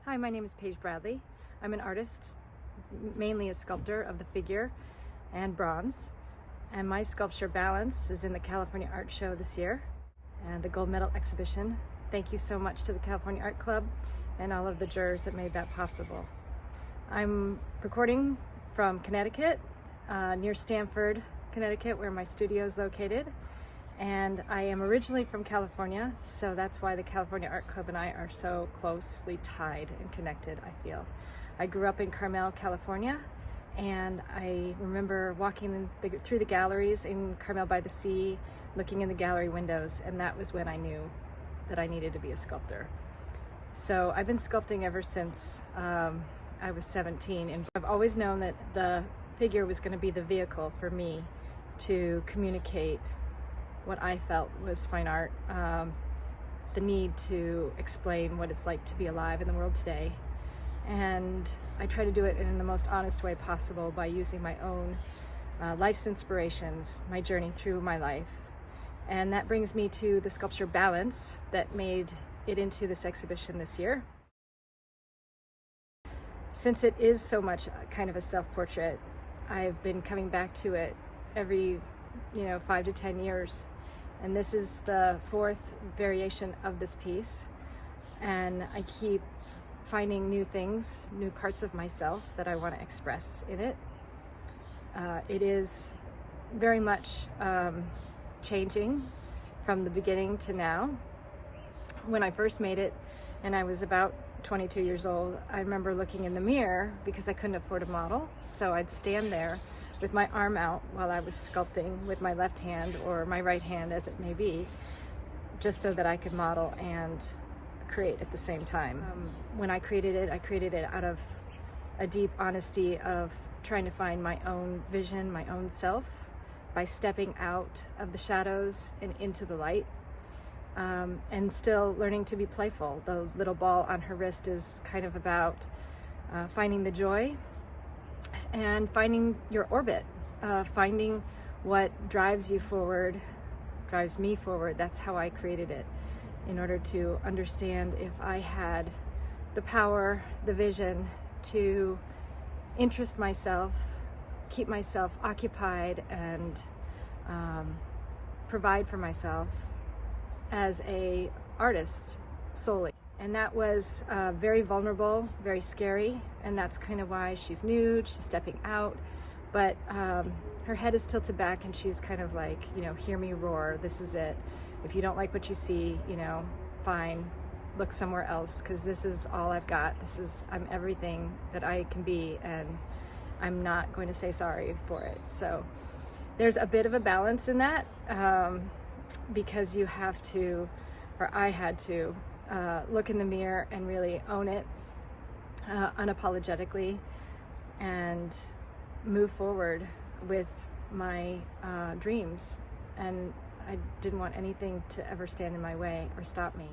Hi, my name is Paige Bradley. I'm an artist, mainly a sculptor of the figure and bronze. And my sculpture Balance is in the California Art Show this year and the gold medal exhibition. Thank you so much to the California Art Club and all of the jurors that made that possible. I'm recording from Connecticut, near Stamford, Connecticut, where my studio is located. And I am originally from California, so that's why the California Art Club and I are so closely tied and connected, I feel. I grew up in Carmel, California, and I remember walking through the galleries in Carmel by the Sea, looking in the gallery windows, and that was when I knew that I needed to be a sculptor. So I've been sculpting ever since I was 17, and I've always known that the figure was going to be the vehicle for me to communicate what I felt was fine art, the need to explain what it's like to be alive in the world today. And I try to do it in the most honest way possible by using my own life's inspirations, my journey through my life. And that brings me to the sculpture Balance that made it into this exhibition this year. Since it is so much kind of a self-portrait, I've been coming back to it every 5 to 10 years. And this is the 4th variation of this piece. And I keep finding new things, new parts of myself that I want to express in it. It is very much changing from the beginning to now. When I first made it, and I was about 22 years old, I remember looking in the mirror because I couldn't afford a model. So I'd stand there with my arm out while I was sculpting with my left hand or my right hand, as it may be, just so that I could model and create at the same time. When I created it out of a deep honesty of trying to find my own vision, my own self, by stepping out of the shadows and into the light, and still learning to be playful. The little ball on her wrist is kind of about finding the joy and finding your orbit, finding what drives you forward, drives me forward. That's how I created it, in order to understand if I had the power, the vision to interest myself, keep myself occupied, and provide for myself as an artist solely. And that was very vulnerable, very scary, and that's kind of why she's nude, she's stepping out, but her head is tilted back and she's kind of like, hear me roar, this is it. If you don't like what you see, fine, look somewhere else, because this is all I've got. I'm everything that I can be, and I'm not going to say sorry for it. So there's a bit of a balance in that, because you have to, or I had to, look in the mirror and really own it unapologetically and move forward with my dreams. And I didn't want anything to ever stand in my way or stop me.